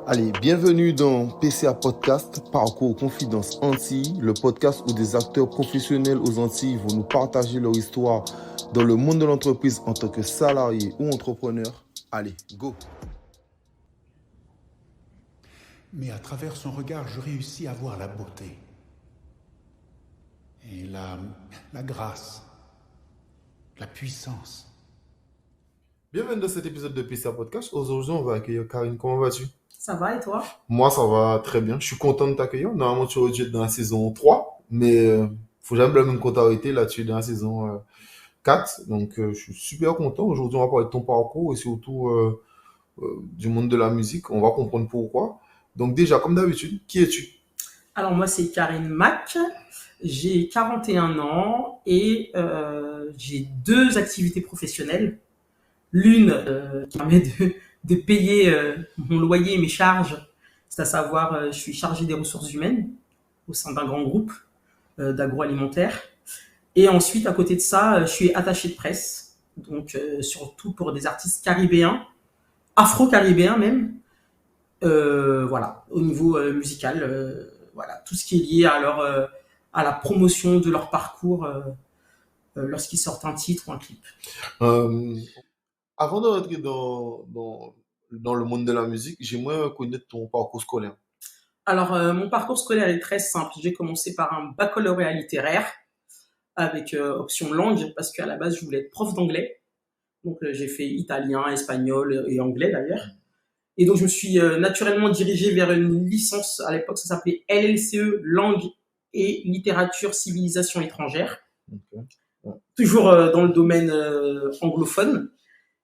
Allez, bienvenue dans PCA Podcast, Parcours Confidence Antilles, le podcast où des acteurs professionnels aux Antilles vont nous partager leur histoire dans le monde de l'entreprise en tant que salarié ou entrepreneur. Allez, go! Mais à travers son regard, je réussis à voir la beauté et la grâce, la puissance. Bienvenue dans cet épisode de PCA Podcast. Aujourd'hui, on va accueillir Karine. Comment vas-tu? Ça va et toi? Moi, ça va très bien. Je suis content de t'accueillir. Normalement, tu aurais dû être dans la saison 3, mais faut jamais blâmer une contrariété. Là, tu es dans la saison 4. Donc, je suis super content. Aujourd'hui, on va parler de ton parcours et surtout du monde de la musique. On va comprendre pourquoi. Donc, déjà, comme d'habitude, qui es-tu? Alors moi c'est Karine Mac, j'ai 41 ans et j'ai deux activités professionnelles. L'une qui permet de payer mon loyer et mes charges, c'est à savoir je suis chargée des ressources humaines au sein d'un grand groupe d'agroalimentaire. Et ensuite à côté de ça, je suis attachée de presse, donc surtout pour des artistes caribéens, afro-caribéens même. Voilà, au niveau musical, voilà, tout ce qui est lié à la promotion de leur parcours lorsqu'ils sortent un titre ou un clip. Euh, Avant de rentrer dans le monde de la musique, j'aimerais connaître ton parcours scolaire. Alors, mon parcours scolaire est très simple. J'ai commencé par un baccalauréat littéraire avec option langue, parce qu'à la base, je voulais être prof d'anglais. Donc, j'ai fait italien, espagnol et anglais d'ailleurs. Et donc, je me suis naturellement dirigé vers une licence. À l'époque, ça s'appelait LLCE, langue et littérature civilisation étrangère. Ok. Ouais. Toujours dans le domaine anglophone.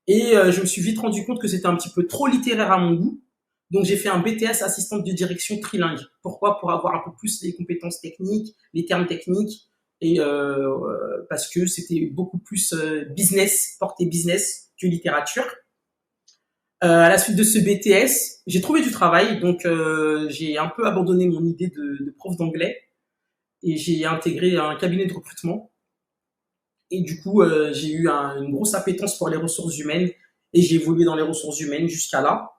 Et je me suis vite rendu compte que c'était un petit peu trop littéraire à mon goût. Donc, j'ai fait un BTS assistante de direction trilingue. Pourquoi? Pour avoir un peu plus les compétences techniques, les termes techniques. Et parce que c'était beaucoup plus business, porté business que littérature. À la suite de ce BTS, j'ai trouvé du travail, donc j'ai un peu abandonné mon idée de prof d'anglais et j'ai intégré un cabinet de recrutement. Et du coup, j'ai eu une grosse appétence pour les ressources humaines et j'ai évolué dans les ressources humaines jusqu'à là.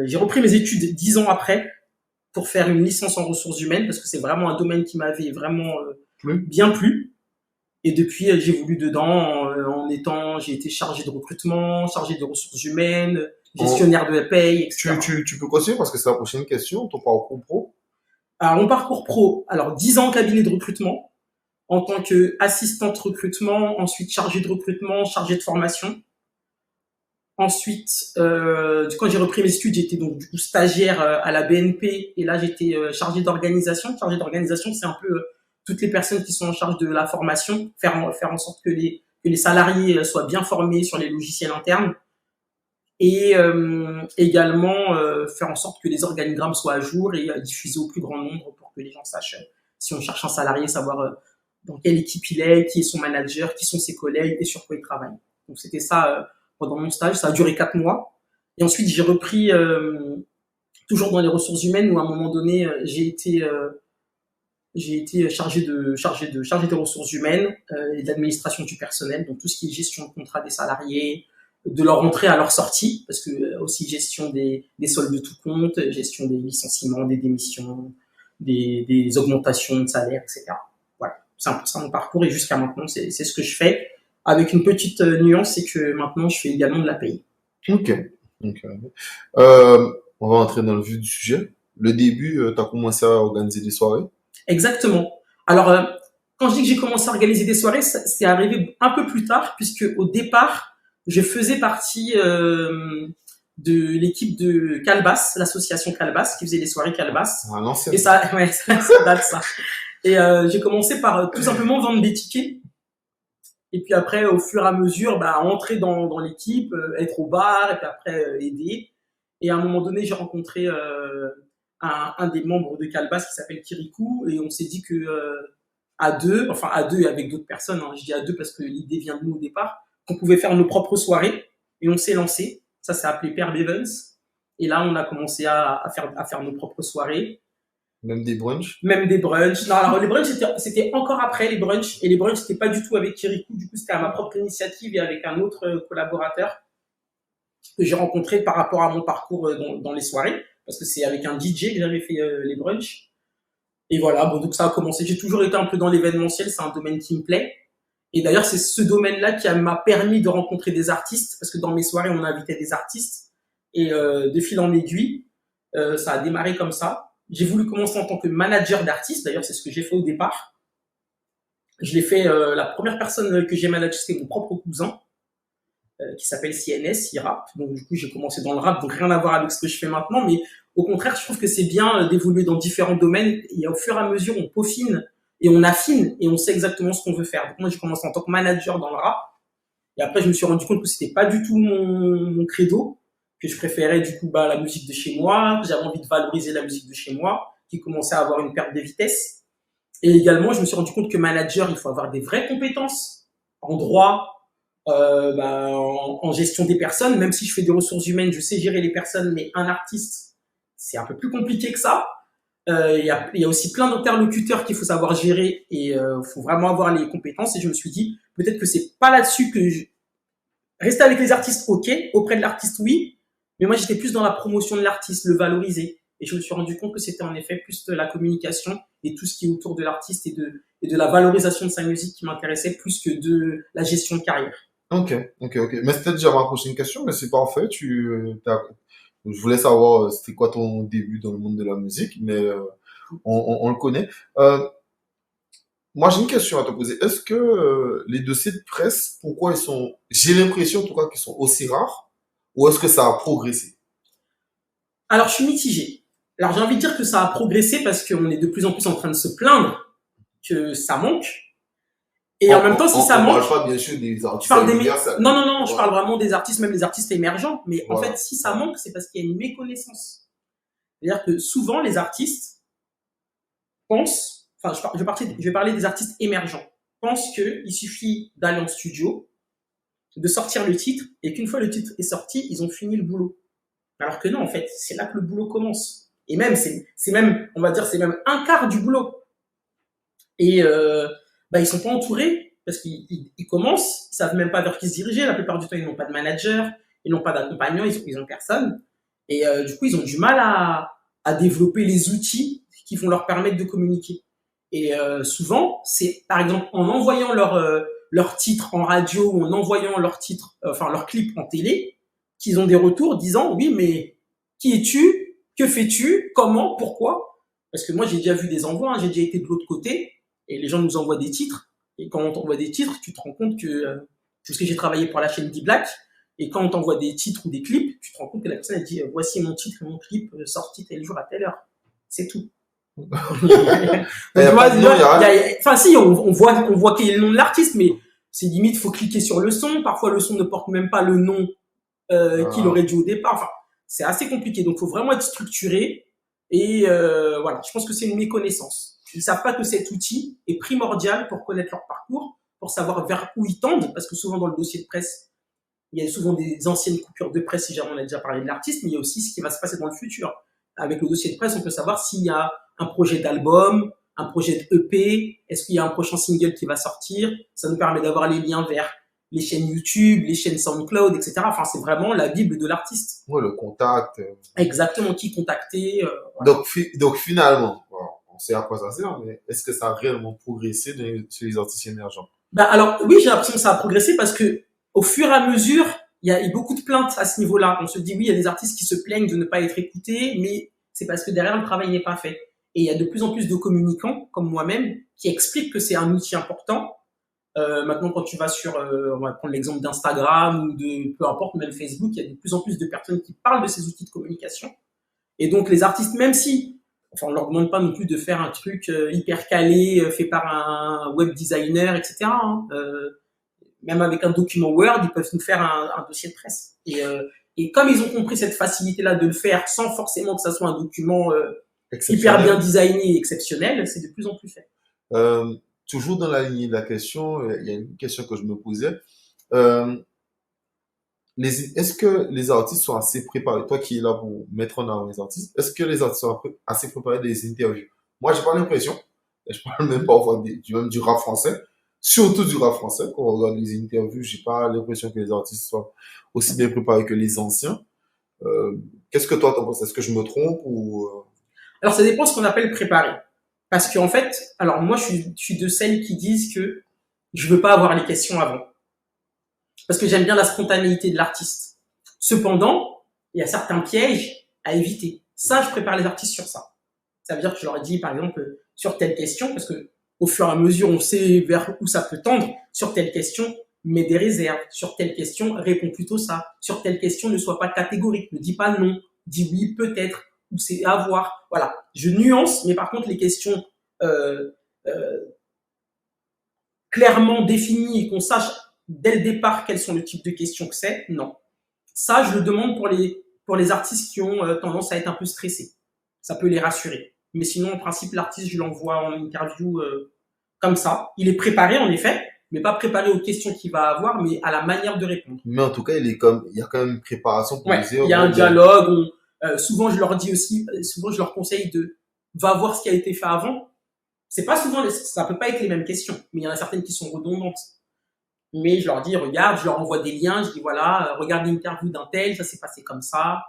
J'ai repris mes études 10 ans après pour faire une licence en ressources humaines parce que c'est vraiment un domaine qui m'avait vraiment bien plu. Et depuis, j'ai évolué dedans j'ai été chargé de recrutement, chargé de ressources humaines, gestionnaire de paye, etc. Tu peux continuer parce que c'est la prochaine question, ton parcours pro. Alors, mon parcours pro, alors 10 ans en cabinet de recrutement, en tant qu'assistante recrutement, ensuite chargée de recrutement, chargée de formation. Ensuite, quand j'ai repris mes études, j'étais donc du coup stagiaire à la BNP et là j'étais chargée d'organisation. Chargée d'organisation, c'est un peu toutes les personnes qui sont en charge de la formation, faire en sorte que les salariés soient bien formés sur les logiciels internes et également faire en sorte que les organigrammes soient à jour et diffusés au plus grand nombre pour que les gens sachent si on cherche un salarié, savoir dans quelle équipe il est, qui est son manager, qui sont ses collègues et sur quoi il travaille. Donc c'était ça pendant mon stage, ça a duré 4 mois. Et ensuite j'ai repris toujours dans les ressources humaines où à un moment donné j'ai été chargé des ressources humaines et de l'administration du personnel, donc tout ce qui est gestion de contrat des salariés, de leur entrée à leur sortie, parce que aussi gestion des soldes de tout compte, gestion des licenciements, des démissions, des augmentations de salaire, etc. Voilà, c'est un peu ça mon parcours et jusqu'à maintenant, c'est ce que je fais. Avec une petite nuance, c'est que maintenant, je fais également de la paye. Ok. On va entrer dans le vif du sujet. Le début, tu as commencé à organiser des soirées. Exactement. Alors, quand je dis que j'ai commencé à organiser des soirées, c'est arrivé un peu plus tard, puisque au départ, je faisais partie de l'équipe de Calbas, l'association Calbas, qui faisait les soirées Calbas. Ah, l'ancienne. Et ça date ça. Et j'ai commencé par tout simplement vendre des tickets. Et puis après, au fur et à mesure, entrer dans l'équipe, être au bar, et puis après aider. Et à un moment donné, j'ai rencontré un des membres de Calbas qui s'appelle Kirikou, et on s'est dit que à deux et avec d'autres personnes, je dis à deux parce que l'idée vient de nous au départ, qu'on pouvait faire nos propres soirées, et on s'est lancé. Ça s'est appelé Perb Events. Et là, on a commencé à faire nos propres soirées. Même des brunchs? Même des brunchs. Non, alors les brunchs, c'était encore après les brunchs. Et les brunchs, c'était pas du tout avec Kirikou. Du coup, c'était à ma propre initiative et avec un autre collaborateur que j'ai rencontré par rapport à mon parcours dans les soirées. parce que c'est avec un DJ que j'avais fait les brunchs. Et voilà, bon, donc ça a commencé. J'ai toujours été un peu dans l'événementiel, c'est un domaine qui me plaît. Et d'ailleurs, c'est ce domaine-là qui m'a permis de rencontrer des artistes, parce que dans mes soirées, on invitait des artistes. Et de fil en aiguille, ça a démarré comme ça. J'ai voulu commencer en tant que manager d'artistes. D'ailleurs, c'est ce que j'ai fait au départ. Je l'ai fait, la première personne que j'ai managée, c'était mon propre cousin, qui s'appelle CNS, il rappe. Donc du coup, j'ai commencé dans le rap, donc rien à voir avec ce que je fais maintenant. Mais au contraire, je trouve que c'est bien d'évoluer dans différents domaines. Et au fur et à mesure, on peaufine et on affine et on sait exactement ce qu'on veut faire. Donc moi, j'ai commencé en tant que manager dans le rap. Et après, je me suis rendu compte que c'était pas du tout mon credo, que je préférais du coup la musique de chez moi, que j'avais envie de valoriser la musique de chez moi, qui commençait à avoir une perte de vitesse. Et également, je me suis rendu compte que manager, il faut avoir des vraies compétences en droit, en gestion des personnes. Même si je fais des ressources humaines, je sais gérer les personnes, mais un artiste, c'est un peu plus compliqué que ça. Il y a aussi plein d'interlocuteurs qu'il faut savoir gérer et faut vraiment avoir les compétences. Et je me suis dit, peut-être que c'est pas là-dessus que rester avec les artistes, ok, auprès de l'artiste, oui, mais moi j'étais plus dans la promotion de l'artiste, le valoriser. Et je me suis rendu compte que c'était en effet plus de la communication et tout ce qui est autour de l'artiste et de la valorisation de sa musique qui m'intéressait plus que de la gestion de carrière. Ok, ok. Mais c'était déjà ma prochaine question, mais c'est parfait. Je voulais savoir c'était quoi ton début dans le monde de la musique, mais on le connaît. Moi, j'ai une question à te poser. Est-ce que les dossiers de presse, pourquoi j'ai l'impression en tout cas qu'ils sont aussi rares, ou est-ce que ça a progressé? Alors je suis mitigé. Alors j'ai envie de dire que ça a progressé parce qu'on est de plus en plus en train de se plaindre que ça manque. Et en même temps, si ça manque, on parle pas bien sûr des artistes non, je Ouais. parle vraiment des artistes, même des artistes émergents. Mais en Voilà. fait, si ça manque, c'est parce qu'il y a une méconnaissance. C'est-à-dire que souvent, les artistes pensent, enfin, je vais parler des artistes émergents, pensent qu'il suffit d'aller en studio, de sortir le titre, et qu'une fois le titre est sorti, ils ont fini le boulot. Alors que non, en fait, c'est là que le boulot commence. Et même, c'est même, on va dire, c'est même un quart du boulot. Et ils sont pas entourés parce qu'ils commencent, ils savent même pas vers qui se diriger. La plupart du temps, ils n'ont pas de manager, ils n'ont pas d'accompagnant, ils ont personne. Et du coup, ils ont du mal à développer les outils qui vont leur permettre de communiquer. Et souvent, c'est par exemple en envoyant leur titre en radio ou en envoyant leur titre, leur clip en télé, qu'ils ont des retours disant oui, mais qui es-tu? Que fais-tu? Comment? Pourquoi? Parce que moi, j'ai déjà vu des envois, j'ai déjà été de l'autre côté et les gens nous envoient des titres. Et quand on t'envoie des titres, tu te rends compte que, parce que j'ai travaillé pour la chaîne D-Black, et quand on t'envoie des titres ou des clips, tu te rends compte que la personne, elle dit, voici mon titre et mon clip sorti tel jour à telle heure. C'est tout. Enfin, si, on voit qu'il y a le nom de l'artiste, mais c'est limite, faut cliquer sur le son. Parfois, le son ne porte même pas le nom qu'il aurait dû au départ. Enfin, c'est assez compliqué. Donc, il faut vraiment être structuré. Et voilà, je pense que c'est une méconnaissance. Ils ne savent pas que cet outil est primordial pour connaître leur parcours, pour savoir vers où ils tendent, parce que souvent dans le dossier de presse, il y a souvent des anciennes coupures de presse, si jamais on a déjà parlé de l'artiste, mais il y a aussi ce qui va se passer dans le futur. Avec le dossier de presse, on peut savoir s'il y a un projet d'album, un projet de EP, est-ce qu'il y a un prochain single qui va sortir. Ça nous permet d'avoir les liens vers les chaînes YouTube, les chaînes SoundCloud, etc. Enfin, c'est vraiment la bible de l'artiste. Ouais, le contact. Exactement, qui contacter. Voilà. Donc finalement, bon, on sait à quoi ça sert, mais est-ce que ça a réellement progressé chez les artistes émergents? Alors oui, j'ai l'impression que ça a progressé parce que au fur et à mesure, il y a eu beaucoup de plaintes à ce niveau-là. On se dit oui, il y a des artistes qui se plaignent de ne pas être écoutés, mais c'est parce que derrière le travail n'est pas fait. Et il y a de plus en plus de communicants comme moi-même qui expliquent que c'est un outil important. Maintenant, quand tu vas sur, on va prendre l'exemple d'Instagram ou de peu importe, même Facebook, il y a de plus en plus de personnes qui parlent de ces outils de communication. Et donc les artistes, même si, enfin, on leur demande pas non plus de faire un truc hyper calé, fait par un web designer, etc. Même avec un document Word, ils peuvent nous faire un dossier de presse. Et comme ils ont compris cette facilité-là de le faire sans forcément que ça soit un document hyper bien designé et exceptionnel, c'est de plus en plus fait. Toujours dans la lignée de la question, il y a une question que je me posais. Est-ce que les artistes sont assez préparés? Toi qui es là pour mettre en avant les artistes, est-ce que les artistes sont assez préparés des interviews? Moi, j'ai pas l'impression. Et je parle même parfois même du rap français. Surtout du rap français. Quand on regarde les interviews, j'ai pas l'impression que les artistes soient aussi bien préparés que les anciens. Qu'est-ce que toi t'en penses? Est-ce que je me trompe ou Alors, ça dépend de ce qu'on appelle préparer. Parce qu'en fait, alors moi, je suis de celles qui disent que je veux pas avoir les questions avant. Parce que j'aime bien la spontanéité de l'artiste. Cependant, il y a certains pièges à éviter. Ça, je prépare les artistes sur ça. Ça veut dire que je leur ai dit, par exemple, sur telle question, parce que au fur et à mesure, on sait vers où ça peut tendre, sur telle question, mets des réserves. Sur telle question, réponds plutôt ça. Sur telle question, ne sois pas catégorique. Ne dis pas non. Dis oui, peut-être, ou c'est à voir. Voilà. Je nuance, mais par contre, les questions euh, euh, clairement définies et qu'on sache dès le départ quels sont le type de questions que c'est, non. Ça, je le demande pour les artistes qui ont tendance à être un peu stressés. Ça peut les rassurer. Mais sinon, en principe, l'artiste, je l'envoie en interview comme ça. Il est préparé, en effet, mais pas préparé aux questions qu'il va avoir, mais à la manière de répondre. mais en tout cas, il y a quand même une préparation pour Ouais, dire il y a un bon, dialogue. Souvent, je leur dis aussi, souvent, je leur conseille de va voir ce qui a été fait avant. C'est pas souvent, ça peut pas être les mêmes questions, mais il y en a certaines qui sont redondantes. Mais je leur dis, regarde, je leur envoie des liens, je dis voilà, regarde l'interview d'un tel, ça s'est passé comme ça,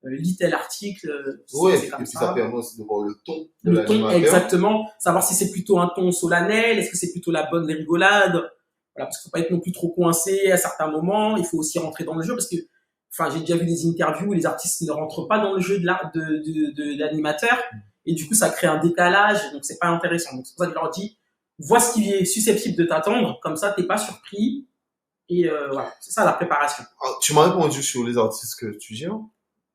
lis tel article, ouais, c'est et comme puis ça ça. permet aussi de voir le ton de Le ton, l'animateur. exactement, savoir si c'est plutôt un ton solennel, est-ce que c'est plutôt la bonne rigolade, voilà, parce qu'il faut pas être non plus trop coincé à certains moments, il faut aussi rentrer dans le jeu, parce que, enfin, j'ai déjà vu des interviews où les artistes ne rentrent pas dans le jeu de l'animateur, et du coup, ça crée un décalage, donc c'est pas intéressant. Donc c'est pour ça que je leur dis, vois ce qui est susceptible de t'attendre, comme ça, t'es pas surpris, et voilà, c'est ça la préparation. Ah, tu m'as répondu sur les artistes que tu gères,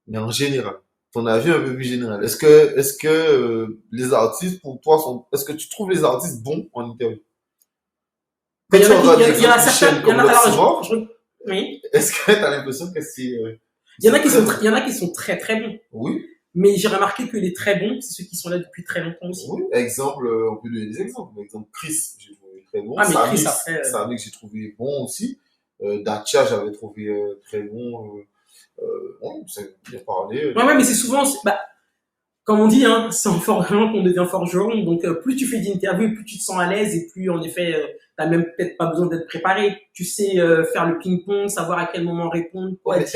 mais en général, ton avis un peu plus général. Est-ce que les artistes pour toi sont, est-ce que tu trouves les artistes bons en interview? Quand Mais tu regardes des il y en a autres certains, chaînes il y en comme a, alors, l'Oxymore, oui, est-ce que tu as l'impression que c'est il y en a très bon? il y en a qui sont très très bons. Oui, Mais j'ai remarqué que les très bons, c'est ceux qui sont là depuis très longtemps aussi. oui. Exemple, on peut donner des exemples. Par exemple, Chris, j'ai trouvé très bon. Ah, mais Chris, après, Samix, j'ai trouvé bon aussi. Dacia, j'avais trouvé très bon. Ouais, c'est bien parlé. ouais, mais c'est souvent, bah, comme on dit, hein, c'est en forgeant qu'on devient forgeron. Donc, plus tu fais d'interviews, plus tu te sens à l'aise et plus, en effet, t'as même peut-être pas besoin d'être préparé. Tu sais faire le ping-pong, savoir à quel moment répondre, quoi Mais dire.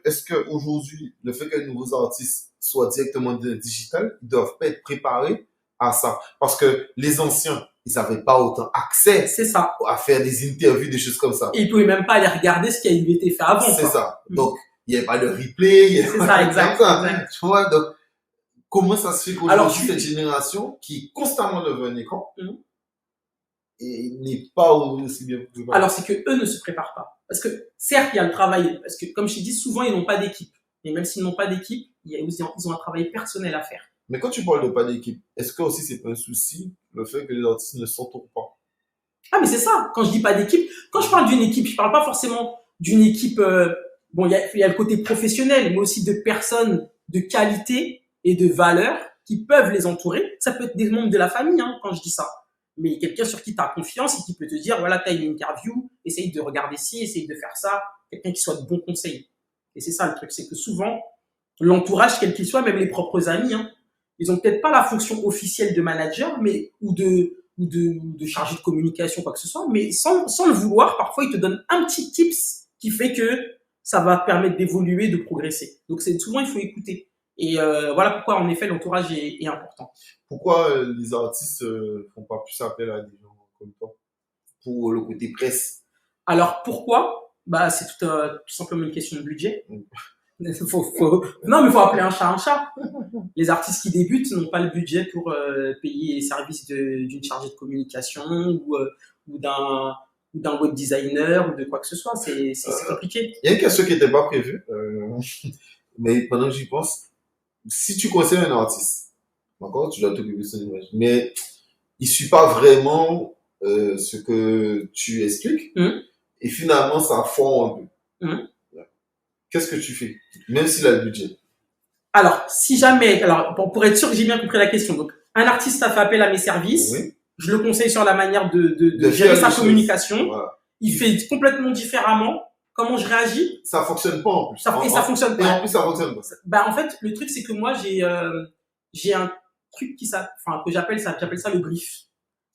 est-ce que aujourd'hui, le fait que les nouveaux artistes soient directement digital, ils doivent pas être préparés à ça? Parce que les anciens, ils n'avaient pas autant accès C'est ça. à faire des interviews, des choses comme ça. Et ils pouvaient même pas aller regarder ce qui a été fait avant, C'est quoi. ça. Donc, il n'y avait pas de replay, il n'y avait C'est pas ça, de exact, comme ça. exact. Tu vois, donc, comment ça se fait Alors, qu'aujourd'hui, cette génération qui est constamment devant un écran Mhm. et n'est pas aussi bien préparée? Alors, c'est que eux ne se préparent pas. Parce que, certes, il y a le travail. Parce que, comme je t'ai dit, souvent, ils n'ont pas d'équipe. Et même s'ils n'ont pas d'équipe, ils ont un travail personnel à faire. Mais quand tu parles de pas d'équipe, est-ce que aussi c'est pas un souci, le fait que les artistes ne s'entourent pas? Ah, mais c'est ça. Quand je dis pas d'équipe, quand je parle d'une équipe, je parle pas forcément d'une équipe. Bon, il y a le côté professionnel, mais aussi de personnes de qualité et de valeur qui peuvent les entourer. Ça peut être des membres de la famille, hein, quand je dis ça. Mais quelqu'un sur qui tu as confiance et qui peut te dire, voilà, tu as une interview, essaye de regarder ci, essaye de faire ça. Quelqu'un qui soit de bons conseils. Et c'est ça le truc, c'est que souvent, l'entourage, quel qu'il soit, même les propres amis, hein, ils ont peut-être pas la fonction officielle de manager, mais ou de chargé de communication, quoi que ce soit, mais sans le vouloir, parfois ils te donnent un petit tips qui fait que ça va te permettre d'évoluer, de progresser. Donc c'est souvent il faut écouter. Et voilà pourquoi en effet l'entourage est important. Pourquoi les artistes font pas plus appel à des gens comme toi pour le côté presse? Alors pourquoi? Bah c'est tout simplement une question de budget. Mm. Non, mais faut appeler un chat un chat. Les artistes qui débutent n'ont pas le budget pour payer les services d'une chargée de communication ou d'un web designer ou de quoi que ce soit. C'est compliqué. Il y a une question qui n'était pas prévue, mais pendant que j'y pense, si tu conseilles un artiste, d'accord, tu dois t'occuper de son image, mais il suit pas vraiment ce que tu expliques, et finalement ça fond un peu. Qu'est-ce que tu fais, même s'il a le budget? Alors, si jamais, alors pour être sûr que j'ai bien compris la question, donc un artiste a fait appel à mes services, Oui. je le conseille sur la manière de gérer faire sa les communication. choses. Voilà. Il fait complètement différemment. Comment je réagis? Ça fonctionne pas en plus. Et ça fonctionne Et en pas. plus, ça fonctionne pas. Bah en fait, le truc c'est que moi j'ai un truc que j'appelle ça le brief.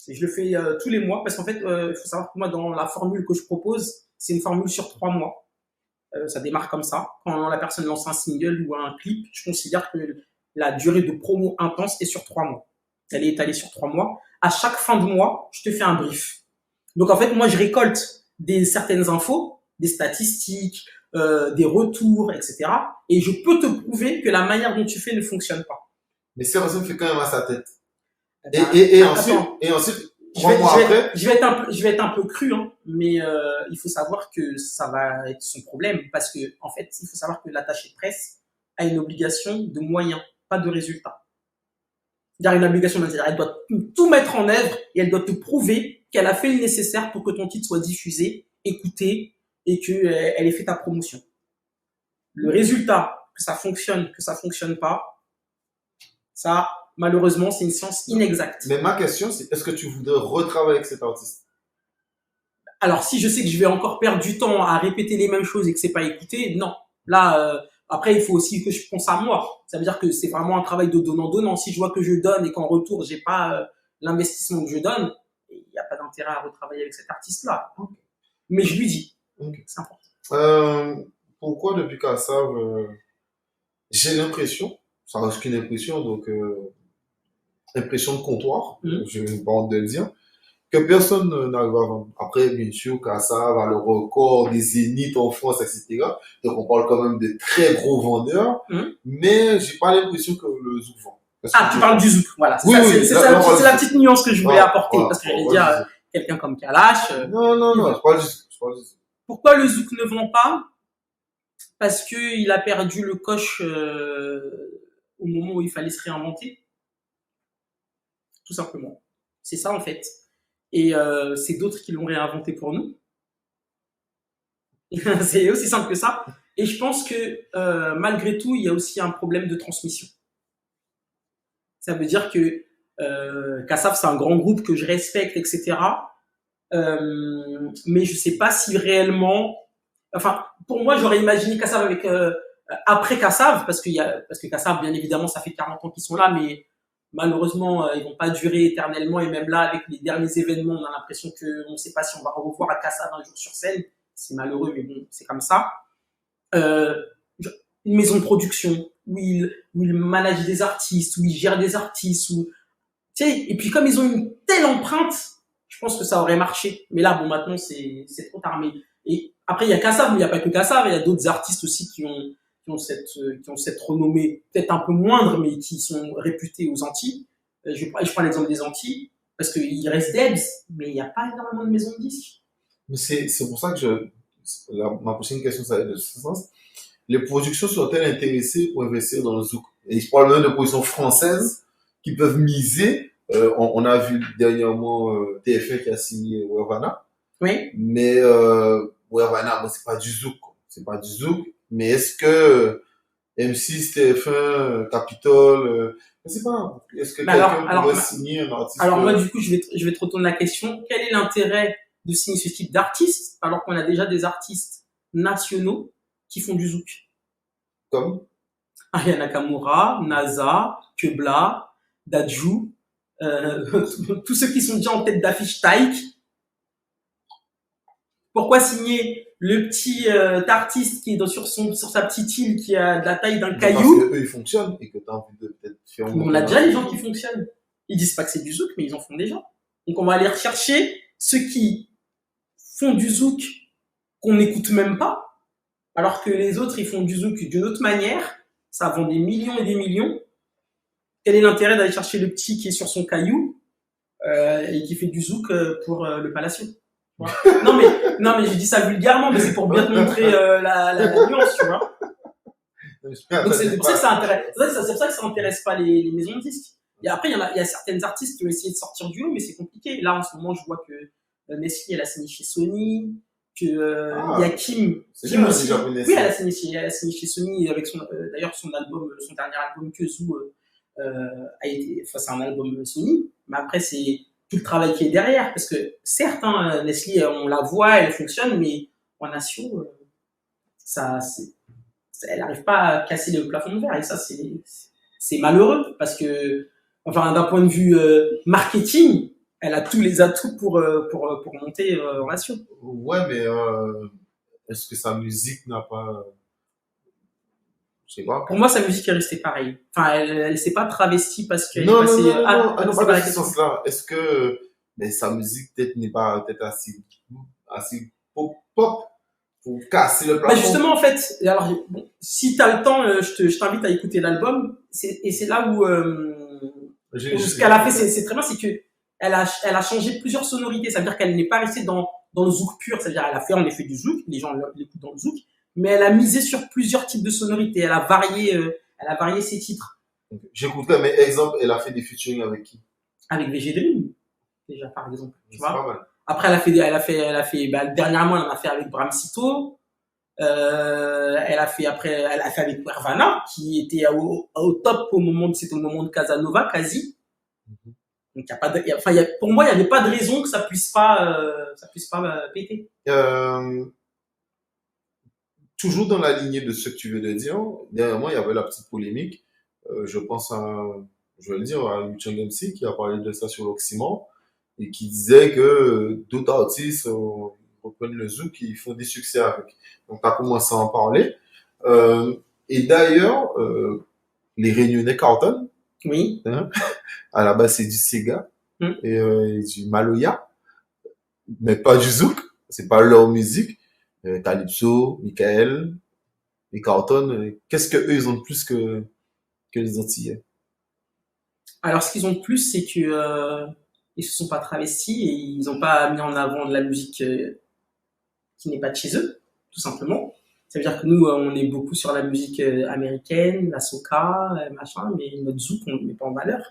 Je le fais tous les mois parce qu'en fait, il faut savoir que moi dans la formule que je propose, c'est une formule sur 3 mois. Ça démarre comme ça. Quand la personne lance un single ou un clip, je considère que la durée de promo intense est sur 3 mois. Elle est étalée sur 3 mois. À chaque fin de mois, je te fais un brief. Donc en fait, moi, je récolte certaines infos, des statistiques, des retours, etc. Et je peux te prouver que la manière dont tu fais ne fonctionne pas. Mais cette personne fait quand même à sa tête. Eh ben, Et attends, ensuite, 3 mois après, je vais être un peu cru, hein, mais il faut savoir que ça va être son problème parce que en fait, il faut savoir que l'attaché de presse a une obligation de moyens, pas de résultats. C'est-à-dire une obligation d'intérêt. Elle doit tout mettre en œuvre et elle doit te prouver qu'elle a fait le nécessaire pour que ton titre soit diffusé, écouté et qu'elle ait fait ta promotion. Le résultat, que ça fonctionne pas, ça, malheureusement, c'est une science inexacte. mais ma question, c'est est-ce que tu voudrais retravailler avec cet artiste? Alors, si je sais que je vais encore perdre du temps à répéter les mêmes choses et que c'est pas écouté, non. Là, après, il faut aussi que je pense à moi. Ça veut dire que c'est vraiment un travail de donnant-donnant. Si je vois que je donne et qu'en retour, j'ai pas l'investissement que je donne, il n'y a pas d'intérêt à retravailler avec cet artiste-là. Ok. Mais je lui dis, Ok. c'est important. Pourquoi depuis Kassav, j'ai l'impression, ça reste qu'une impression, donc impression de comptoir, je n'ai pas honte de le dire, que personne n'arrive à vendre. Après, bien sûr, Kassav a le record des zéniths en France, etc. Donc on parle quand même de très gros vendeurs, mais j'ai pas l'impression que le Zouk vend. Ah, tu parles du Zouk, voilà. Oui, oui, C'est la petite nuance que je voulais apporter, voilà, parce que j'allais voilà, dire, quelqu'un comme Kalash. non, je parle du Zouk. Pourquoi le Zouk ne vend pas? Parce que il a perdu le coche au moment où il fallait se réinventer. Tout simplement. C'est ça, en fait. Et c'est d'autres qui l'ont réinventé pour nous. C'est aussi simple que ça. Et je pense que malgré tout, il y a aussi un problème de transmission. Ça veut dire que Kassav, c'est un grand groupe que je respecte, etc. Mais je sais pas si réellement... Enfin, pour moi, j'aurais imaginé Kassav avec... après Kassav, parce que Kassav, bien évidemment, ça fait 40 ans qu'ils sont là, mais malheureusement, ils vont pas durer éternellement. Et même là, avec les derniers événements, on a l'impression qu'on ne sait pas si on va revoir Kassav un jour sur scène. C'est malheureux, mais bon, c'est comme ça. Une maison de production où ils managent des artistes, où ils gèrent des artistes, où, tu sais, et puis comme ils ont une telle empreinte, je pense que ça aurait marché. Mais là, bon, maintenant, c'est trop tard. Et après, il y a Kassav, mais il n'y a pas que Kassav, il y a d'autres artistes aussi qui ont cette renommée peut-être un peu moindre, mais qui sont réputés aux Antilles. Je prends l'exemple des Antilles, parce qu'il reste Debs, mais il n'y a pas énormément de maisons de disques. Mais c'est pour ça que ma prochaine question, ça va être de ce sens. Les productions sont-elles intéressées pour investir dans le Zouk? Et je parle même de productions françaises qui peuvent miser. On a vu dernièrement TF1 qui a signé Wervana. Oui. Mais Wervana, bon, c'est pas du Zouk, quoi. C'est pas du Zouk. Mais est-ce que M6, TF1, Capitole, je sais pas, est-ce que quelqu'un pourrait signer un artiste? Alors moi, du coup, je vais te retourner la question. Quel est l'intérêt de signer ce type d'artiste alors qu'on a déjà des artistes nationaux qui font du Zouk? Comme Aya Nakamura, NASA, Kebla, Dadju, tous ceux qui sont déjà en tête d'affiche Taïk. Pourquoi signer le petit artiste qui est sur sa petite île qui a de la taille d'un caillou? Parce qu'eux, ils fonctionnent et que tu as envie de peut-être faire... On a déjà les gens qui fonctionnent. Ils disent pas que c'est du Zouk, mais ils en font déjà. Donc on va aller rechercher ceux qui font du Zouk qu'on n'écoute même pas, alors que les autres, ils font du Zouk d'une autre manière. Ça vend des millions et des millions. Quel est l'intérêt d'aller chercher le petit qui est sur son caillou et qui fait du Zouk pour le Palacio? non mais je dis ça vulgairement, mais c'est pour bien te montrer la nuance, tu vois. Donc c'est pour ça que ça intéresse. C'est pour ça que ça intéresse pas les maisons de disques. Et après il y a certaines artistes qui ont essayé de sortir du lot, mais c'est compliqué. Là en ce moment je vois que Nestlé elle a signé chez Sony, que il y a Kim aussi. Oui, elle a signé chez Sony avec d'ailleurs son dernier album Kezu a été, enfin c'est un album Sony, mais après c'est tout le travail qui est derrière, parce que certes, Nestlé, on la voit, elle fonctionne, mais en nation, elle n'arrive pas à casser le plafond de verre, et ça, c'est malheureux, parce que, enfin, d'un point de vue marketing, elle a tous les atouts pour monter en nation. Ouais, mais est-ce que sa musique n'a pas, je sais pas. Pour moi, sa musique est restée pareille. Enfin, elle s'est pas travestie parce qu'elle est Non, non, passée. non, non, non, Ah non, pas c'est pas dans la ce question. sens-là. Est-ce que, mais sa musique peut-être n'est pas peut-être assez pop pour casser le Bah plafond? justement, en fait, alors, bon, si t'as le temps, je t'invite à écouter l'album. Et c'est là où ce qu'elle a fait, c'est très bien, c'est que elle a changé plusieurs sonorités. Ça veut dire qu'elle n'est pas restée dans le zouk pur. C'est-à-dire, elle a fait en effet du zouk, les gens l'écoutent dans le zouk, mais elle a misé sur plusieurs types de sonorités. Elle a varié ses titres J'écouterais, mais exemple, elle a fait des featuring avec qui? avec VG Dream, déjà, par exemple. Tu C'est pas vois. mal. Après, elle a fait, bah, dernièrement, elle en a fait avec Bram Sito. Elle a fait avec Nirvana, qui était au top c'était au moment de Casanova, quasi. Donc, pour moi, il n'y avait pas de raison que ça puisse pas péter. Euh, toujours dans la lignée de ce que tu veux de dire, derrière moi, il y avait la petite polémique. Je pense je vais le dire, à Ucheng MC qui a parlé de ça sur l'Oxymore et qui disait que d'autres artistes reprennent le zouk et ils font des succès avec. Donc, tu as commencé à en parler. Euh, et d'ailleurs, les Réunionnais Carlton, Oui. hein, à la base, c'est du Sega Mm. et du Maloya, mais pas du zouk. C'est pas leur musique. Calypso, Michael, et Carlton, qu'est-ce que eux ils ont de plus que les Antillais? Alors, ce qu'ils ont de plus, c'est que ils se sont pas travestis et ils n'ont pas mis en avant de la musique qui n'est pas de chez eux, tout simplement. Ça veut dire que nous, on est beaucoup sur la musique américaine, la soca, machin, mais notre zouk, on ne le met pas en valeur.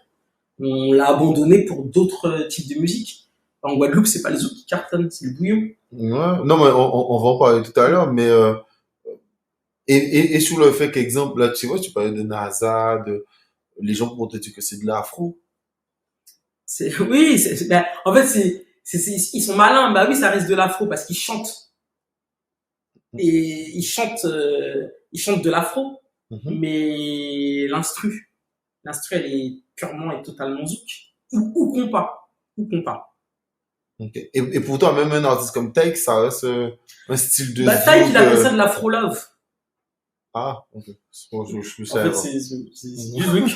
On l'a abandonné pour d'autres types de musique. En Guadeloupe, c'est pas le zouk qui cartonne, c'est le bouillon. Ouais. Non, mais on va en parler tout à l'heure, mais et sur le fait qu'exemple, là, tu vois, tu parlais de NASA, les gens vont te dire que c'est de l'afro. Oui, ben, en fait, ils sont malins. Bah oui, ça reste de l'afro parce qu'ils chantent. Et ils chantent de l'afro. Mhm. Mais l'instru, elle est purement et totalement zouk. Ou compas. Ou compas. Ok. Et pour toi, même un artiste comme Taïk, ça reste un style de Bah, Taïk, il zouk. appelle ça de l'afro-love. Ah, ok. Bon, je En savais fait, pas. c'est du zouk.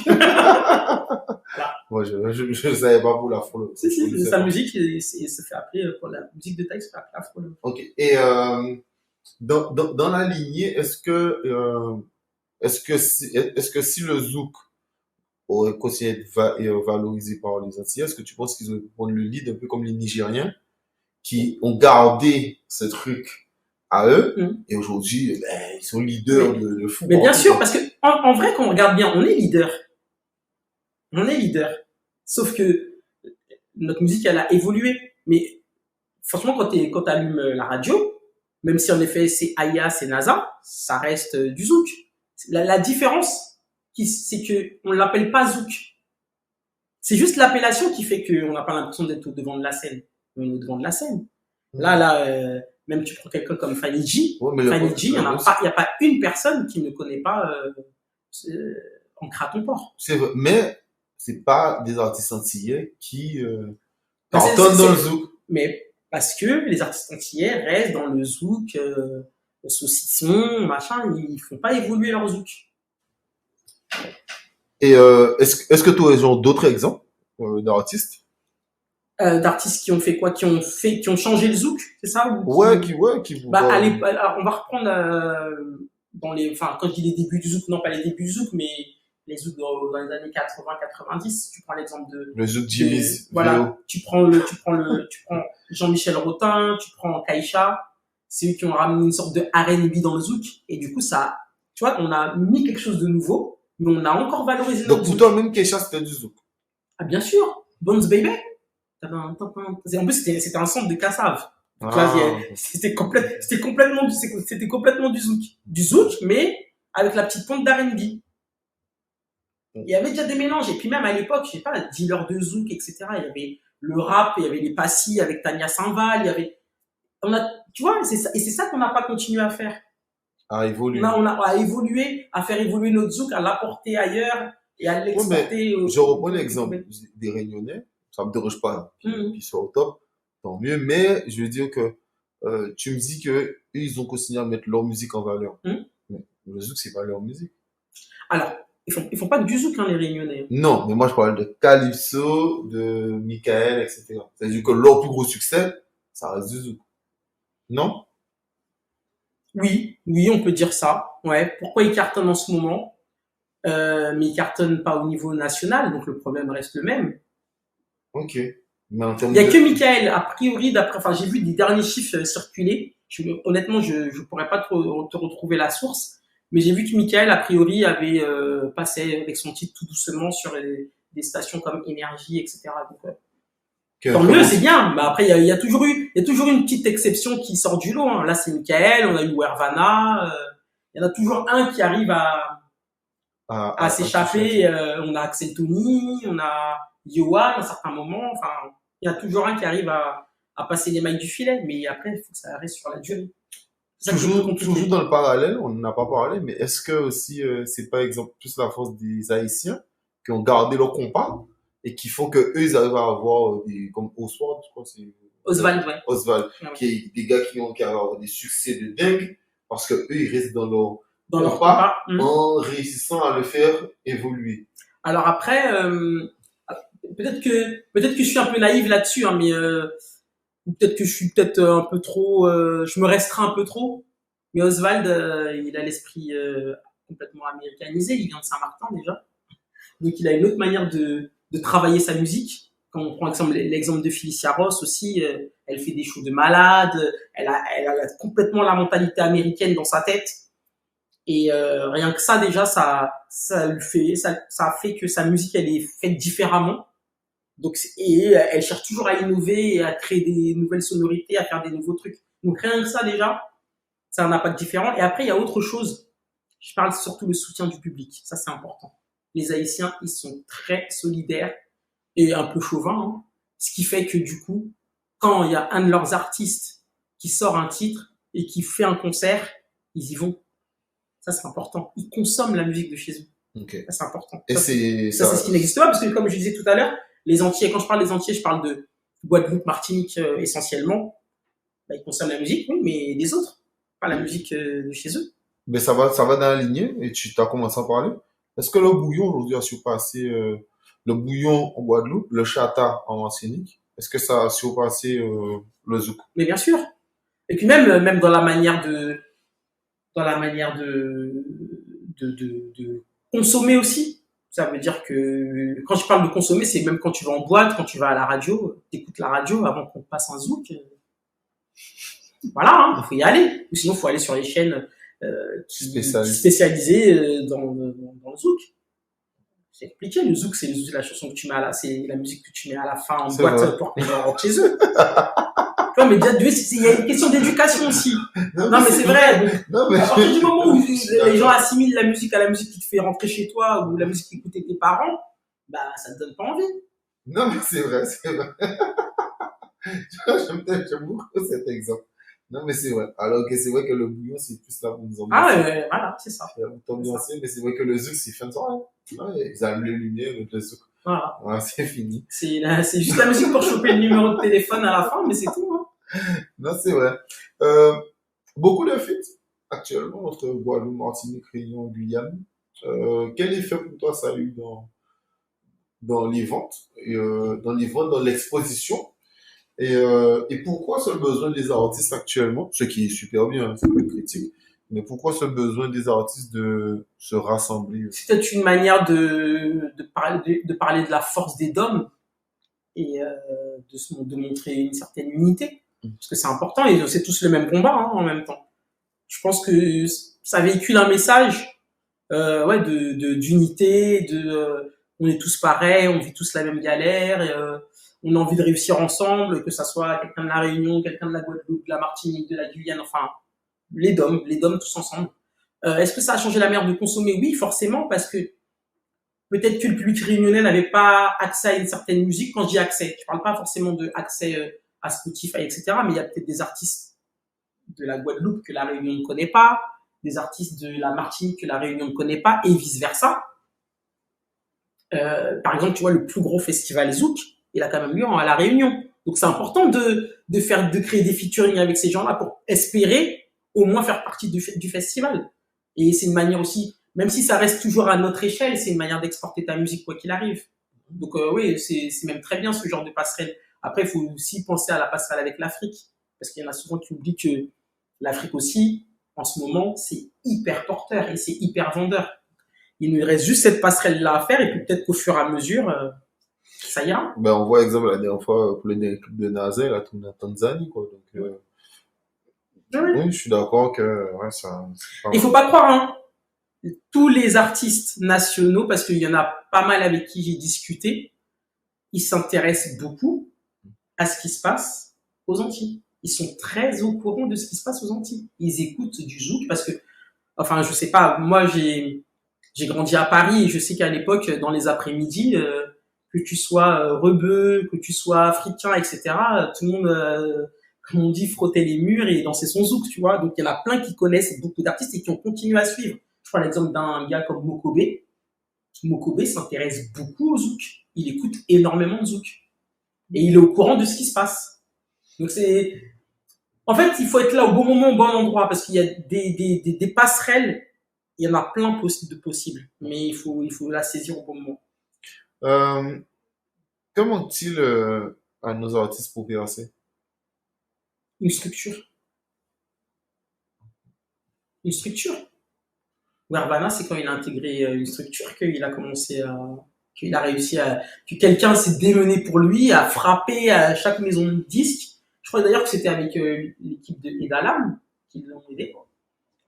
Moi, je savais pas pour l'afro. C'est sa musique, et se fait appeler, pour la musique de Taïk se fait appeler afro-love. Ok. Et dans la lignée, est-ce que si le zouk aurait continué d'être valorisé par les Antillais, est-ce que tu penses qu'ils auraient pu prendre le lead un peu comme les Nigériens qui ont gardé ce truc à eux Mm. et aujourd'hui, ben, ils sont leaders de fou Mais bien partout, sûr, quoi. parce que en vrai, quand on regarde bien, on est leader. On est leader. Sauf que notre musique, elle a évolué. Mais franchement, quand t'allumes la radio, même si en effet c'est Aya, c'est NASA, ça reste du zouk. La différence, c'est que on l'appelle pas zouk. C'est juste l'appellation qui fait qu'on n'a pas l'impression d'être au devant de la scène. On est au devant de la scène. Là, même tu prends quelqu'un comme Fanny G. Ouais, mais Fanny G, il n'y a pas une personne qui ne connaît pas en Craton Port. c'est vrai, mais c'est pas des artistes antillais qui Bah, cartonnent dans le zouk. Mais parce que les artistes antillais restent dans le zouk, le saucisson, machin, ils font pas évoluer leur zouk. Et est-ce que tu aurais genre d'autres exemples d'artistes? D'artistes qui ont fait quoi, qui ont changé le zouk, c'est ça ou Qui vous bah, allez, alors, on va reprendre enfin, quand je dis les débuts du zouk, non pas les débuts du zouk, mais les zouks dans les années 80-90. Tu prends l'exemple le zouk Jimmy's voilà, tu prends Jean-Michel Rotin, tu prends Kaïcha, c'est eux qui ont ramené une sorte de R&B dans le zouk, et du coup ça, tu vois, on a mis quelque chose de nouveau, mais on a encore valorisé Donc notre pour zouk. toi même Kesha c'était du zouk. Ah bien sûr, Bones Baby. En plus c'était un centre de Kassav. Tu vois, c'était complètement du zouk. Du zouk, mais avec la petite pointe d'R&B. Il y avait déjà des mélanges. Et puis même à l'époque, je sais pas, dealer de zouk, etc. Il y avait le rap, il y avait les passis avec Tania Saint-Val, tu vois, c'est ça qu'on n'a pas continué à faire. À évoluer. On a à évoluer, à faire évoluer notre zouk, à l'apporter ailleurs et à l'exporter. Je reprends l'exemple des Réunionnais. Ça me dérange pas qu'ils soient au top, tant mieux. Mais je veux dire que Tu me dis que eux, ils ont continué à mettre leur musique en valeur. Hmm. Mais le zouk, c'est pas leur musique. Alors, ils font pas que du zouk, hein, les Réunionnais. Non, mais moi, je parle de Calypso, de Michael, etc. C'est-à-dire que leur plus gros succès, ça reste du zouk. Non? Oui, oui, on peut dire ça. Ouais. Pourquoi ils cartonnent en ce moment? Mais ils cartonnent pas au niveau national, donc le problème reste le même. Ok. Mais en Il y termes a que de... Michael, a priori, d'après, enfin, j'ai vu des derniers chiffres circuler. Honnêtement, je pourrais pas te retrouver la source, mais j'ai vu que Michael, a priori, avait passé avec son titre tout doucement sur des stations comme Énergie, etc. Donc, tant mieux, comment... c'est bien. Mais après, il y a toujours une petite exception qui sort du lot, hein. Là, c'est Michael, on a eu Wervana, il y en a toujours un qui arrive à s'échapper. On a Axel Tony, on a Yohan à un certain moment. Enfin, il y a toujours un qui arrive à passer les mailles du filet. Mais après, il faut que ça reste sur la durée. C'est ça qui est plus compliqué. Toujours dans le parallèle, on n'en a pas parlé, mais est-ce que aussi, c'est par exemple plus la force des Haïtiens qui ont gardé leur compas et qui font que eux, ils arrivent à avoir des, comme Oswald, je crois, c'est, Oswald, ouais. Oswald, Ouais. qui est des gars qui arrivent à avoir des succès de dingue parce que eux, ils restent dans leur Dans leur compas compas. en réussissant à le faire évoluer. Alors après, peut-être que je suis un peu naïve là-dessus, hein, mais ou peut-être que je suis peut-être un peu trop, je me restreins un peu trop. Mais Oswald, il a l'esprit complètement américanisé. Il vient de Saint-Martin déjà, donc il a une autre manière de travailler sa musique. Quand on prend l'exemple de Felicia Ross aussi, elle fait des shows de malade. Elle a complètement la mentalité américaine dans sa tête. Et rien que ça déjà, ça a fait que sa musique elle est faite différemment. Donc et elle cherche toujours à innover et à créer des nouvelles sonorités, à faire des nouveaux trucs. Donc rien que ça déjà, ça a un impact différent. Et après il y a autre chose. Je parle surtout le soutien du public. Ça c'est important. Les Haïtiens ils sont très solidaires et un peu chauvins, hein. Ce qui fait que du coup, quand il y a un de leurs artistes qui sort un titre et qui fait un concert, ils y vont. Ça, c'est important. Ils consomment la musique de chez eux. Okay. Ça, c'est important. Et ça, c'est ce qui n'existe pas, parce que comme je disais tout à l'heure, les Antillais, quand je parle des Antillais, je parle de Guadeloupe, Martinique essentiellement. Bah, ils consomment la musique, oui, mais des autres, pas la musique de chez eux. Mais ça va dans la lignée, et tu t'as commencé à parler. Est-ce que le bouillon aujourd'hui a surpassé le bouillon en Guadeloupe, le chata en Martinique? Est-ce que ça a surpassé le zouk? Mais bien sûr. Et puis même dans la manière de consommer aussi. Ça veut dire que quand je parle de consommer, c'est même quand tu vas en boîte, quand tu vas à la radio, t'écoutes la radio avant qu'on te passe un zouk. Voilà, hein, faut y aller. Ou sinon, faut aller sur les chaînes spécialisées dans le zouk. C'est expliqué, le zouk, c'est la chanson que tu mets c'est la musique que tu mets à la fin en boîte pour que les gens rentrent chez eux. Non, mais déjà, il y a une question d'éducation aussi. Non, mais c'est vrai. Non, mais... À partir du moment où les gens assimilent la musique à la musique qui te fait rentrer chez toi ou la musique qu'écoutaient tes parents, bah, ça te donne pas envie. Non, mais c'est vrai, c'est vrai. J'aime beaucoup cet exemple. Non, mais c'est vrai. Alors que c'est vrai que le bouillon, c'est plus là pour nous ambiancer. Ah, ouais, voilà, c'est ça. Pour t'ambiancer, mais c'est vrai que le zouk, c'est fin de soirée. Ouais, ils allument les lumières, le zouk. Voilà. Ouais, c'est fini. C'est juste la musique pour choper le numéro de téléphone à la fin, mais c'est tout, hein. Non, c'est vrai. Beaucoup de feats actuellement entre Guadeloupe, Martinique, Réunion, Guyane. Quel effet pour toi ça a eu dans les ventes, dans l'exposition? Et pourquoi ce besoin des artistes actuellement, ce qui est super bien, hein, c'est pas une critique, mais pourquoi ce besoin des artistes de se rassembler? C'est peut-être une manière de parler de la force des DOM et de montrer une certaine unité. Parce que c'est important et c'est tous le même combat, hein, en même temps. Je pense que ça véhicule un message d'unité, on est tous pareils, on vit tous la même galère, et, on a envie de réussir ensemble, que ça soit quelqu'un de la Réunion, quelqu'un de la Guadeloupe, de la Martinique, de la Guyane, enfin les DOM tous ensemble. Est-ce que ça a changé la manière de consommer? Oui, forcément, parce que peut-être que le public réunionnais n'avait pas accès à une certaine musique. Quand je dis accès, je parle pas forcément de accès à Spotify, etc. Mais il y a peut-être des artistes de la Guadeloupe que la Réunion ne connaît pas, des artistes de la Martinique que la Réunion ne connaît pas, et vice-versa. Par exemple, tu vois, le plus gros festival Zouk, il a quand même lieu à la Réunion. Donc c'est important de créer des featuring avec ces gens-là pour espérer au moins faire partie du festival. Et c'est une manière aussi, même si ça reste toujours à notre échelle, c'est une manière d'exporter ta musique quoi qu'il arrive. Donc oui, c'est même très bien ce genre de passerelle. Après, il faut aussi penser à la passerelle avec l'Afrique, parce qu'il y en a souvent qui oublient que l'Afrique aussi, en ce moment, c'est hyper porteur et c'est hyper vendeur. Il nous reste juste cette passerelle-là à faire et puis peut-être qu'au fur et à mesure, ça ira. Ben, on voit exemple la dernière fois pour le dernier clip de Nazel, là, tourné en Tanzanie, quoi. Donc, Ouais. oui, je suis d'accord que, ouais, ça, c'est pas Il mal. faut pas croire, hein. Tous les artistes nationaux, parce qu'il y en a pas mal avec qui j'ai discuté, ils s'intéressent beaucoup à ce qui se passe aux Antilles. Ils sont très au courant de ce qui se passe aux Antilles. Ils écoutent du zouk parce que, enfin, je sais pas, moi j'ai grandi à Paris et je sais qu'à l'époque, dans les après-midi, que tu sois rebeu, que tu sois africain, etc., tout le monde, comme on dit, frottait les murs et dansait son zouk, tu vois. Donc il y en a plein qui connaissent beaucoup d'artistes et qui ont continué à suivre. Je prends l'exemple d'un gars comme Mokobé. Mokobé s'intéresse beaucoup au zouk. Il écoute énormément de zouk. Et il est au courant de ce qui se passe. Donc c'est, en fait, il faut être là au bon moment, au bon endroit, parce qu'il y a des passerelles, il y en a plein de possibles, mais il faut la saisir au bon moment. Euh, que manque-t-il, à nos artistes pour percer? Une structure. Une structure. Nirvana, c'est quand il a intégré une structure qu'il a commencé à, qu'il a réussi à, que quelqu'un s'est démené pour lui, a frappé à chaque maison de disque. Je crois d'ailleurs que c'était avec l'équipe de Edalam qui l'ont aidé.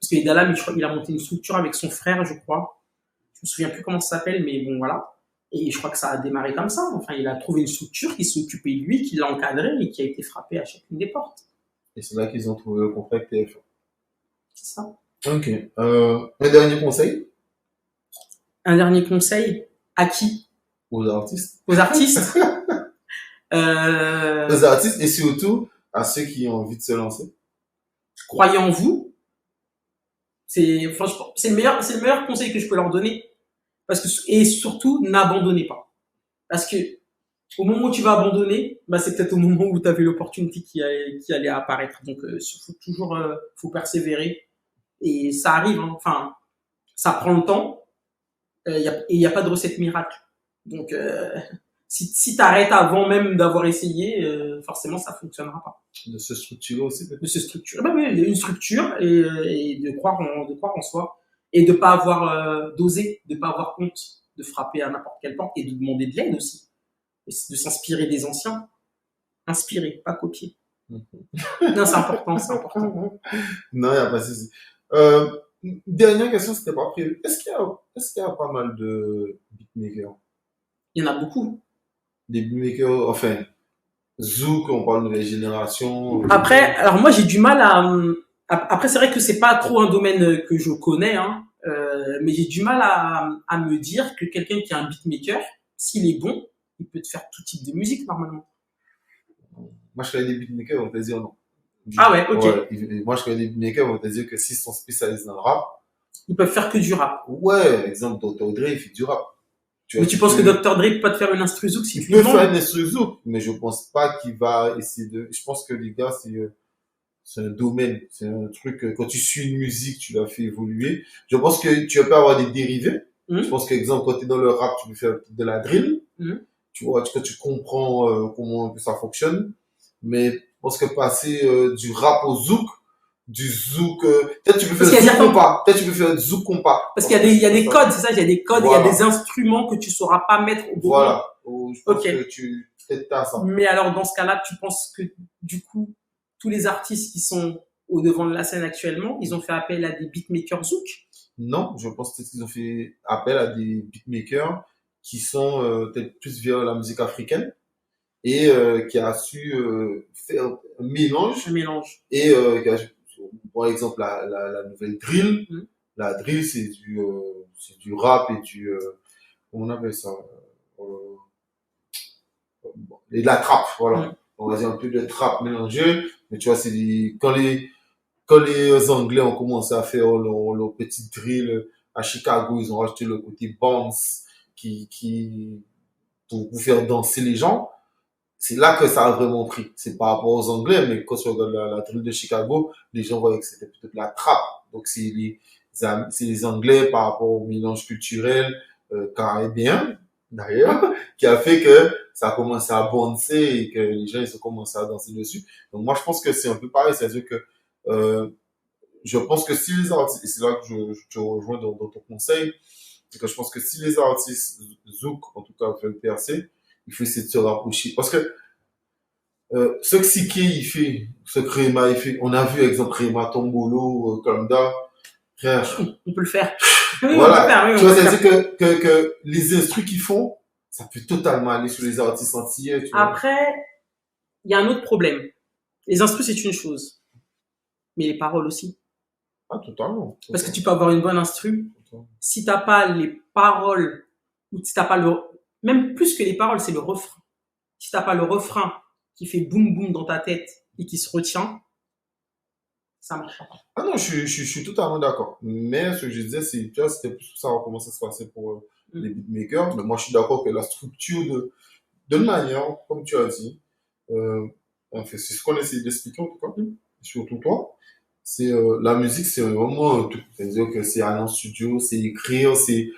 Parce que Edalam, il a monté une structure avec son frère, je crois. Je me souviens plus comment ça s'appelle, mais bon, voilà. Et je crois que ça a démarré comme ça. Enfin, il a trouvé une structure qui s'est occupée de lui, qui l'a encadré et qui a été frappé à chacune des portes. Et c'est là qu'ils ont trouvé le contrat avec TF1. C'est ça. Ok. Un dernier conseil Un dernier conseil. À qui? aux artistes. Aux artistes. Aux artistes et surtout à ceux qui ont envie de se lancer. Croyez en vous. C'est, franchement, c'est le meilleur conseil que je peux leur donner. Parce que, et surtout, n'abandonnez pas. Parce que, au moment où tu vas abandonner, bah, c'est peut-être au moment où tu avais l'opportunité qui allait apparaître. Donc, faut toujours, faut persévérer. Et ça arrive, hein. Enfin, ça prend le temps. Et il y a pas de recette miracle. Donc, si t'arrêtes avant même d'avoir essayé, forcément, ça fonctionnera pas. De se structurer aussi, De peut-être. se structurer. Bah oui, il y a une structure et de croire en soi et de pas avoir d'oser, de pas avoir honte de frapper à n'importe quelle porte et de demander de l'aide aussi, et de s'inspirer des anciens, inspirer, pas copier. Non, c'est important, c'est important. Non, il n'y a pas de souci. Euh, Dernière question, c'était pas prévu. Est-ce qu'il y a pas mal de beatmakers? Il y en a beaucoup. Des beatmakers, enfin, Zouk, on parle de nouvelle génération. Après, alors moi j'ai du mal après c'est vrai que c'est pas trop un domaine que je connais, hein, mais j'ai du mal à me dire que quelqu'un qui est un beatmaker, s'il est bon, il peut te faire tout type de musique normalement. Moi, je connais des beatmakers, on va te dire non. Ah ouais, ok. Ouais, moi, je connais des beatmakers, on va te dire que s'ils sont spécialisés dans le rap, Ils peuvent faire que du rap. ouais, exemple, Dr. Dre, il fait du rap. Tu Mais vois, tu penses que Dr. Dre peut pas te faire une instru zouk si il tu lui peut demandes? faire des trucs Zouk, mais je pense pas qu'il va essayer de, je pense que les gars, c'est un domaine, c'est un truc, quand tu suis une musique, tu la fais évoluer. Je pense que tu peux avoir des dérivés. Je pense qu'exemple, quand tu es dans le rap, tu peux faire de la drill. Tu vois, quand tu comprends comment un peu ça fonctionne. Mais je pense que passer du rap au zouk, du zouk, peut-être tu peux Parce faire qu'il y a zouk compas, peut-être tu peux faire zouk compas. Parce qu'il y a il y a des codes, c'est ça, il y a des codes, il y a Voilà. des instruments que tu sauras pas mettre au bon moment. Voilà. Je pense Ok. que peut-être t'as ça. Mais alors, dans ce cas-là, tu penses que, du coup, tous les artistes qui sont au devant de la scène actuellement, ils ont fait appel à des beatmakers zouk? Non, je pense peut-être qu'ils ont fait appel à des beatmakers qui sont peut-être plus vers la musique africaine et qui a su faire un mélange Un mélange. et par exemple la nouvelle drill. La drill, c'est du rap et du comment on appelle ça euh, et de la trap, voilà. On va dire un peu de trap mélangé, mais tu vois, quand les Anglais ont commencé à faire leur petite drill à Chicago, ils ont rajouté le côté bounce pour faire danser les gens. c'est là que ça a vraiment pris. C'est par rapport aux Anglais, mais quand tu regardes la drill de Chicago, les gens voyaient que c'était peut-être la trappe. Donc c'est les Anglais par rapport au mélange culturel caribéen, d'ailleurs, qui a fait que ça a commencé à bouncer et que les gens ils ont commencé à danser dessus. Donc moi je pense que c'est un peu pareil, c'est-à-dire que euh, je pense que si les artistes, et c'est là que je te rejoins dans ton conseil, c'est que je pense que si les artistes zouk, en tout cas, veulent percer, il faut essayer de se rapprocher. Parce que ce que Siki il fait, ce que Rema il fait, on a vu, exemple, Rema Tombolo, Kamda, frère. On peut le faire. Oui, on peut le Voilà. faire. Oui, Tu on vois, peut le c'est-à-dire faire. que les instrus qu'ils font, ça peut totalement aller sur les artistes antillais, tu vois. Après, il y a un autre problème. Les instrus, c'est une chose, mais les paroles aussi. Ah, totalement. Parce que tu peux avoir une bonne instru, Totalement. si t'as pas les paroles, ou si t'as pas le, même plus que les paroles, c'est le refrain. Si t'as pas le refrain qui fait boum boum dans ta tête et qui se retient, ça marche pas. Ah non, je suis totalement d'accord. Mais ce que je disais, c'est, tu vois, c'était plus ça comment ça se passait pour les beatmakers. Mais moi, je suis d'accord que la structure de manière, comme tu as dit, enfin, c'est ce qu'on essaie d'expliquer en tout cas, surtout toi. C'est la musique, c'est vraiment un tout. C'est-à-dire que c'est aller en studio, c'est écrire, c'est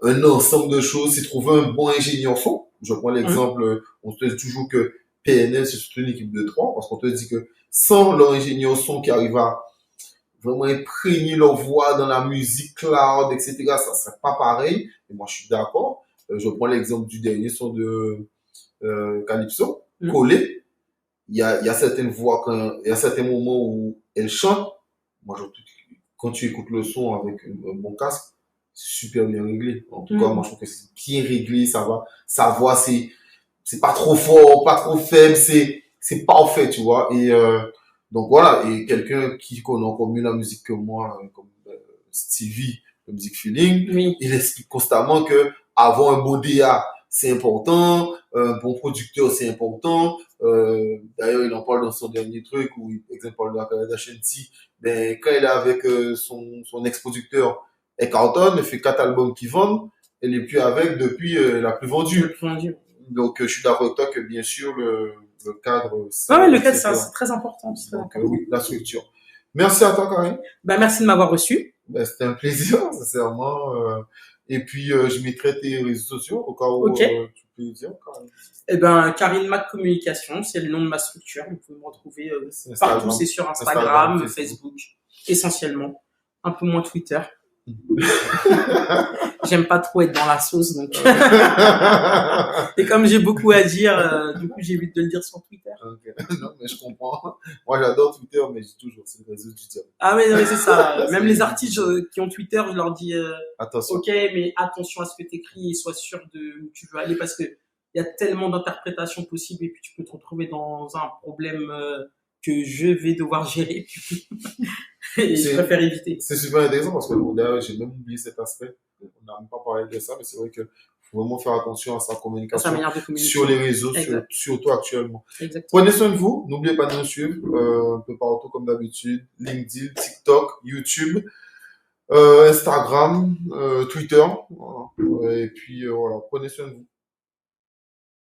un ensemble de choses, c'est trouver un bon ingénieur son. Je prends l'exemple, on te dit toujours que PNL, c'est surtout une équipe de trois, parce qu'on te dit que sans leur ingénieur son qui arrive à vraiment imprégner leur voix dans la musique cloud, etc., ça serait pas pareil. Et moi, je suis d'accord. Je prends l'exemple du dernier son de Calypso, Collé. Il y a certaines voix, il y a certains moments où elle chante. Moi, quand tu écoutes le son avec un bon casque, c'est super bien réglé. En tout cas, moi, je trouve que c'est bien réglé, ça va. Sa voix, c'est pas trop fort, pas trop faible, c'est parfait, tu vois. Et donc voilà, et quelqu'un qui connaît encore mieux la musique que moi, comme Stevie, la musique feeling, Oui. il explique constamment que avoir un beau DA, c'est important, un bon producteur, c'est important. D'ailleurs, il en parle dans son dernier truc où il parle de la Kardashian T. Ben, quand il est avec son ex-producteur, elle cartonne, elle fait 4 albums qui vendent, elle est plus avec depuis la plus vendue. Donc, je suis d'accord avec toi que bien sûr, le cadre, Ouais, le cadre, c'est très important. Donc, oui, la structure. Merci à toi, Karine. Bah, merci de m'avoir reçu. Ben, c'était un plaisir, sincèrement. Et puis, je mettrai tes réseaux sociaux au cas où Ok. tu peux dire, Karine. Eh ben, Karine Mac Communication, c'est le nom de ma structure. Vous pouvez me retrouver partout. C'est sur Instagram, Facebook, essentiellement. Un peu moins Twitter. J'aime pas trop être dans la sauce, donc. Et comme j'ai beaucoup à dire, du coup, j'évite de le dire sur Twitter. Okay. Non, mais je comprends. Moi, j'adore Twitter, mais je dis toujours, c'est le réseau du diable. Ah oui, c'est ça. Même les artistes qui ont Twitter, je leur dis, attention. Ok, mais attention à ce que tu écris et sois sûr de où tu veux aller parce que il y a tellement d'interprétations possibles et puis tu peux te retrouver dans un problème que je vais devoir gérer. Et je préfère éviter. C'est super intéressant parce que d'ailleurs, j'ai même oublié cet aspect. On n'a même pas parlé de ça, mais c'est vrai que faut vraiment faire attention à sa communication sur les réseaux, surtout actuellement. Exactement. Prenez soin de vous. N'oubliez pas de nous suivre un peu partout comme d'habitude. LinkedIn, TikTok, YouTube, Instagram, Twitter. Voilà. Et puis voilà, prenez soin de vous.